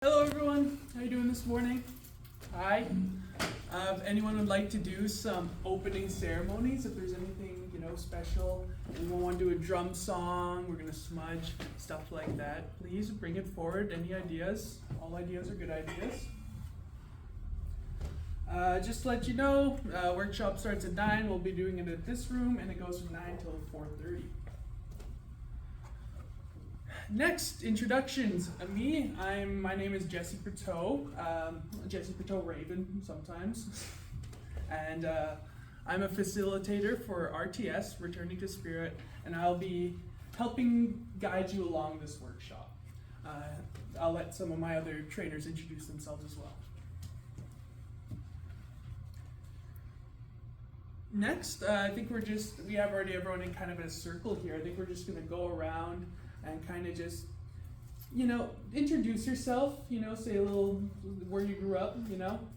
Hello everyone, how you doing this morning? Hi. If anyone would like to do some opening ceremonies, if there's anything, special, anyone want to do a drum song, we're gonna smudge, stuff like that, please bring it forward. Any ideas? All ideas are good ideas. Just to let you know, workshop starts at 9, we'll be doing it at this room, and it goes from 9 till 4:30. Next, introductions. My name is Jesse Perteau, Jesse Perteau Raven sometimes, and I'm a facilitator for RTS, Returning to Spirit, and I'll be helping guide you along this workshop. I'll let some of my other trainers introduce themselves as well. Next, I think we have already everyone in kind of a circle here. I think we're just gonna go around and kind of just, introduce yourself, say a little where you grew up,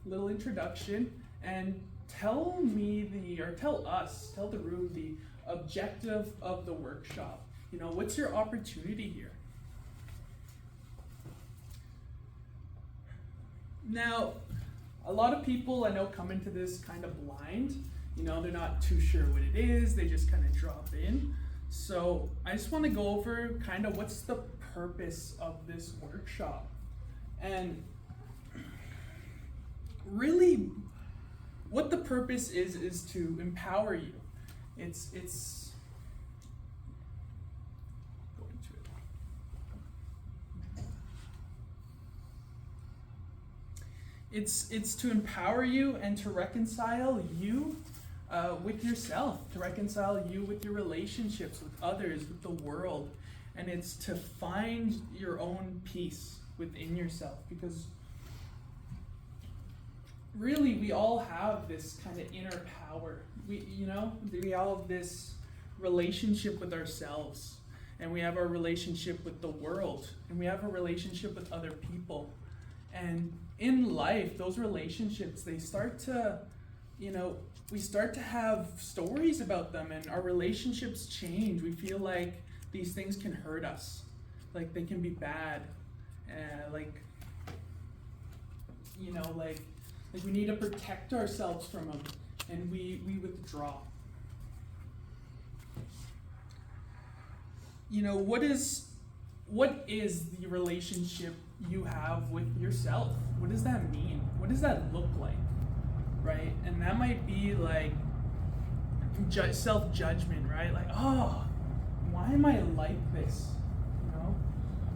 little introduction, and tell the room the objective of the workshop. What's your opportunity here? Now, a lot of people I know come into this kind of blind. They're not too sure what it is, they just kind of drop in. So I just want to go over kind of what's the purpose of this workshop. And really what the purpose is to empower you. It's go into it. It's to empower you and to reconcile you with yourself, to reconcile you with your relationships, with others, with the world. And it's to find your own peace within yourself, because really we all have this kind of inner power. We all have this relationship with ourselves, and we have our relationship with the world, and we have a relationship with other people. And in life, those relationships, they start to, we start to have stories about them, and our relationships change. We feel like these things can hurt us, like they can be bad, like we need to protect ourselves from them, and we withdraw. What is the relationship you have with yourself? What does that mean? What does that look like? Right? And that might be like self-judgment, right? Like, oh, why am I like this?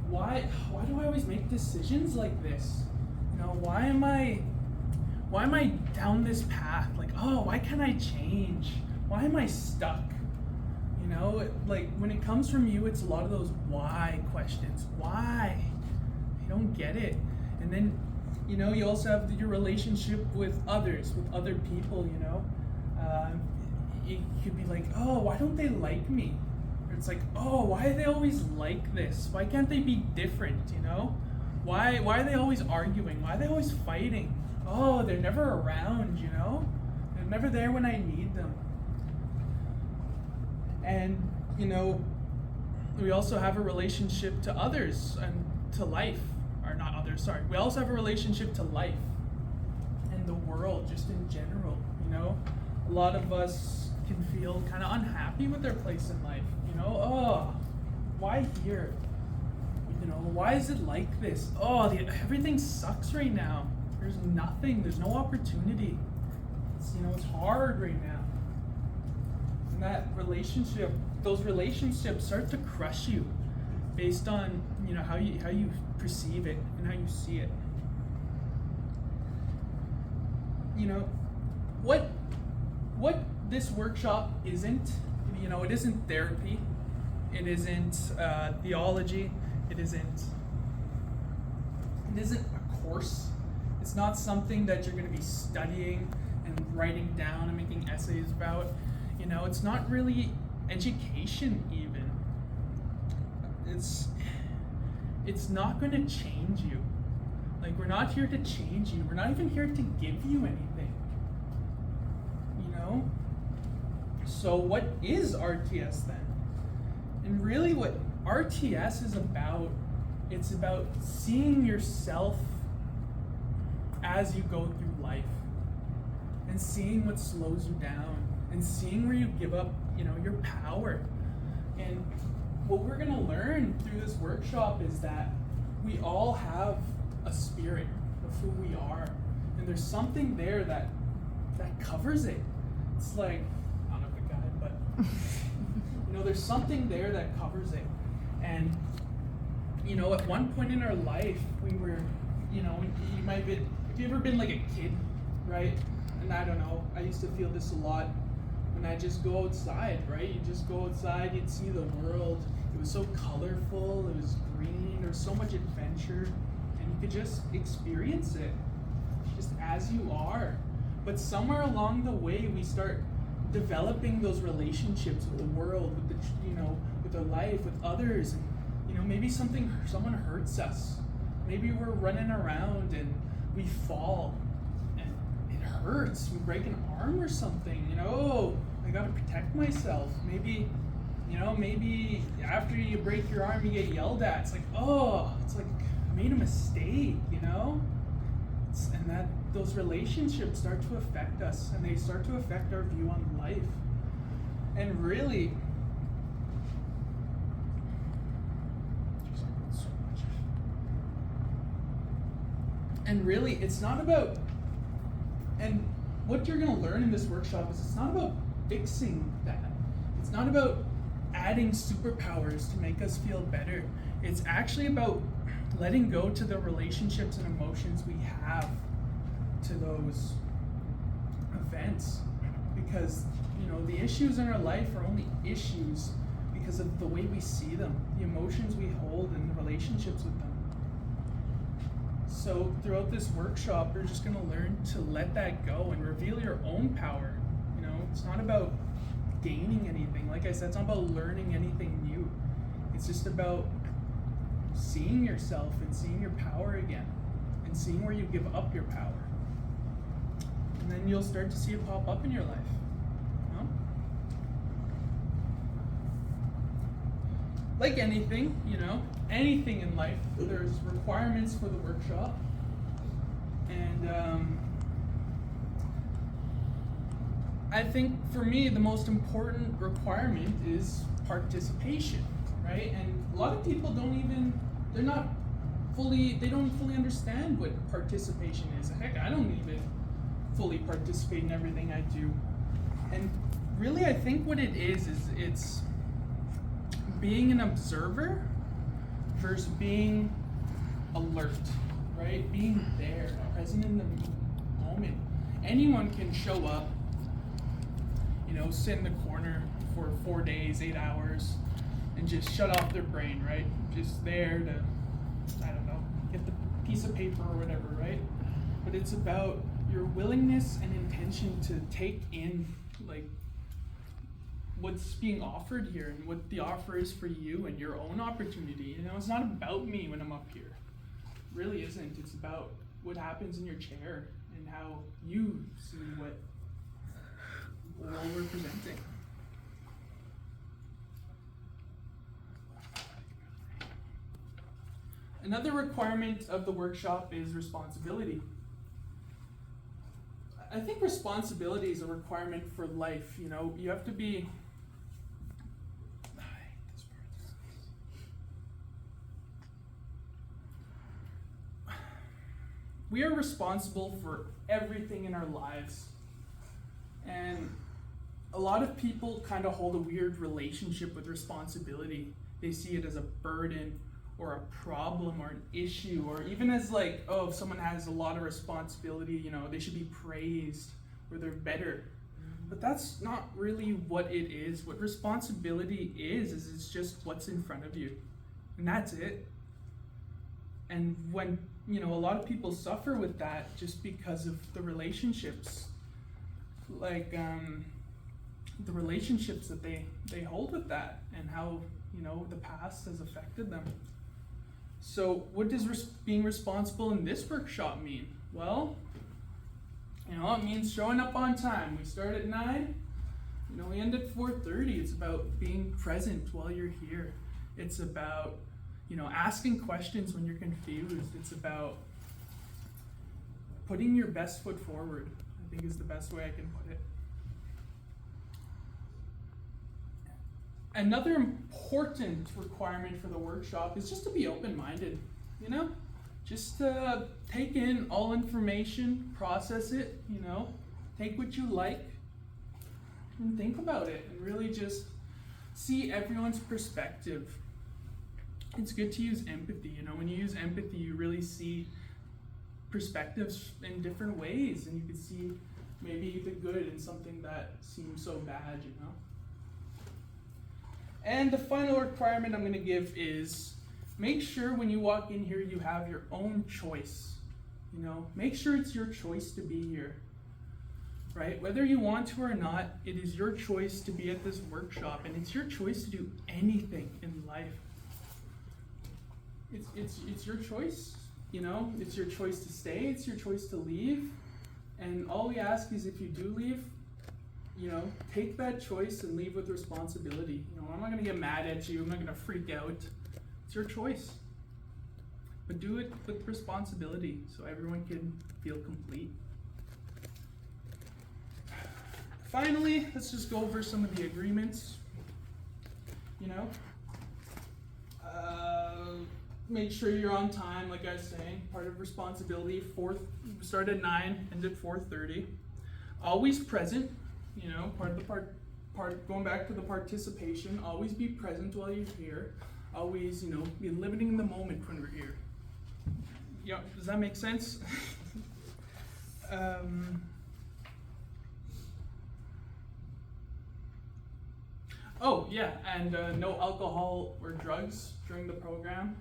Why do I always make decisions like this? Why am I down this path? Like, oh, why can't I change? Why am I stuck? Like when it comes from you, it's a lot of those why questions. Why? I don't get it. And then you also have your relationship with others, with other people, it could be like, oh, why don't they like me? Or it's like, oh, why are they always like this? Why can't they be different, Why are they always arguing? Why are they always fighting? Oh, they're never around, They're never there when I need them. And, we also have a relationship to others and to life. Or not others, sorry. We also have a relationship to life and the world just in general, A lot of us can feel kind of unhappy with their place in life, Oh, why here? Why is it like this? Oh, everything sucks right now. There's nothing, there's no opportunity. It's hard right now. And those relationships start to crush you based on, how you perceive it and how you see it. What this workshop isn't, it isn't therapy, it isn't theology, it isn't a course. It's not something that you're going to be studying and writing down and making essays about. It's not really education even. It's not going to change you. Like, we're not here to change you. We're not even here to give you anything. So what is RTS then? And really what RTS is about It's about seeing yourself as you go through life and seeing what slows you down and seeing where you give up, your power. And what we're going to learn through this workshop is that we all have a spirit of who we are. And there's something there that covers it. It's like, I don't know if it got it, but there's something there that covers it. And at one point in our life, we were, you might be, have you ever been like a kid, right? And I don't know, I used to feel this a lot when I just go outside, right? You just go outside, you'd see the world. It was so colorful, it was green, there was so much adventure, and you could just experience it just as you are. But somewhere along the way, we start developing those relationships with the world, with with our life, with others. And, maybe someone hurts us. Maybe we're running around and we fall, and it hurts. We break an arm or something. I gotta protect myself. Maybe after you break your arm, you get yelled at. It's like, I made a mistake. And that those relationships start to affect us, and they start to affect our view on life. And really, it's not about, and what you're going to learn in this workshop is it's not about fixing that. It's not about adding superpowers to make us feel better. It's actually about letting go to the relationships and emotions we have to those events. Because, the issues in our life are only issues because of the way we see them, the emotions we hold, and the relationships with them. So throughout this workshop, you're just going to learn to let that go and reveal your own power. It's not about gaining anything. Like I said, it's not about learning anything new. It's just about seeing yourself and seeing your power again, and seeing where you give up your power. And then you'll start to see it pop up in your life. Like anything, anything in life, there's requirements for the workshop. And I think for me, the most important requirement is participation, right? And a lot of people they don't fully understand what participation is. Heck, I don't even fully participate in everything I do. And really, I think what it is it's being an observer versus being alert, right? Being there, present in the moment. Anyone can show up, sit in the corner for 4 days, 8 hours, and just shut off their brain, right? Just there to, I don't know, get the piece of paper or whatever, right? But it's about your willingness and intention to take in, what's being offered here and what the offer is for you and your own opportunity. It's not about me when I'm up here. It really isn't. It's about what happens in your chair and how you see what we're presenting. Another requirement of the workshop is responsibility. I think responsibility is a requirement for life. You have to be. We are responsible for everything in our lives. And a lot of people kind of hold a weird relationship with responsibility. They see it as a burden or a problem or an issue, or even as if someone has a lot of responsibility, they should be praised or they're better. But that's not really what it is. What responsibility is it's just what's in front of you. And that's it. And when, a lot of people suffer with that just because of the relationships, the relationships that they hold with that and how, the past has affected them. So what does being responsible in this workshop mean? Well, it means showing up on time. We start at 9, we end at 4:30. It's about being present while you're here. It's about, asking questions when you're confused. It's about putting your best foot forward, I think is the best way I can put it. Another important requirement for the workshop is just to be open-minded, just to take in all information, process it, take what you like and think about it and really just see everyone's perspective. It's good to use empathy. When you use empathy, you really see perspectives in different ways, and you can see maybe the good in something that seems so bad, And the final requirement I'm going to give is make sure when you walk in here you have your own choice. Make sure it's your choice to be here. Right? Whether you want to or not, it is your choice to be at this workshop, and it's your choice to do anything in life. It's your choice, it's your choice to stay, it's your choice to leave. And all we ask is if you do leave, take that choice and leave with responsibility. I'm not going to get mad at you. I'm not going to freak out. It's your choice. But do it with responsibility so everyone can feel complete. Finally, let's just go over some of the agreements. Make sure you're on time, like I was saying. Part of responsibility. Start at 9, end at 4:30. Always present. Part of the going back to the participation, always be present while you're here. Always, be living in the moment when we're here. Yeah, does that make sense? Oh yeah, and no alcohol or drugs during the program.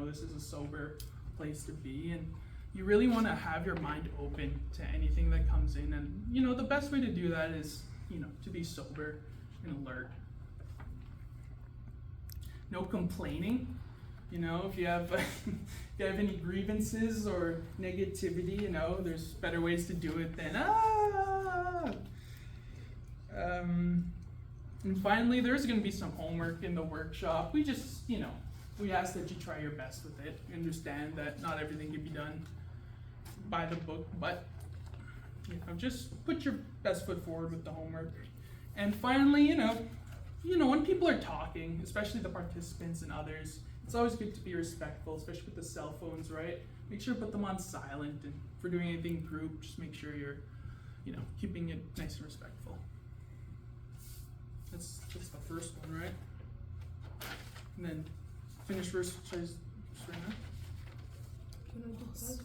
This is a sober place to be, and you really want to have your mind open to anything that comes in. And the best way to do that is to be sober and alert. No complaining. If you have any grievances or negativity, there's better ways to do it than And finally, there's going to be some homework in the workshop. We just, we ask that you try your best with it. We understand that not everything can be done by the book, but just put your best foot forward with the homework. And finally, when people are talking, especially the participants and others, it's always good to be respectful, especially with the cell phones, right? Make sure to put them on silent, and if we're doing anything group, just make sure you're, keeping it nice and respectful. That's the first one, right? And then finish verse. Should I just right now? Can I do that?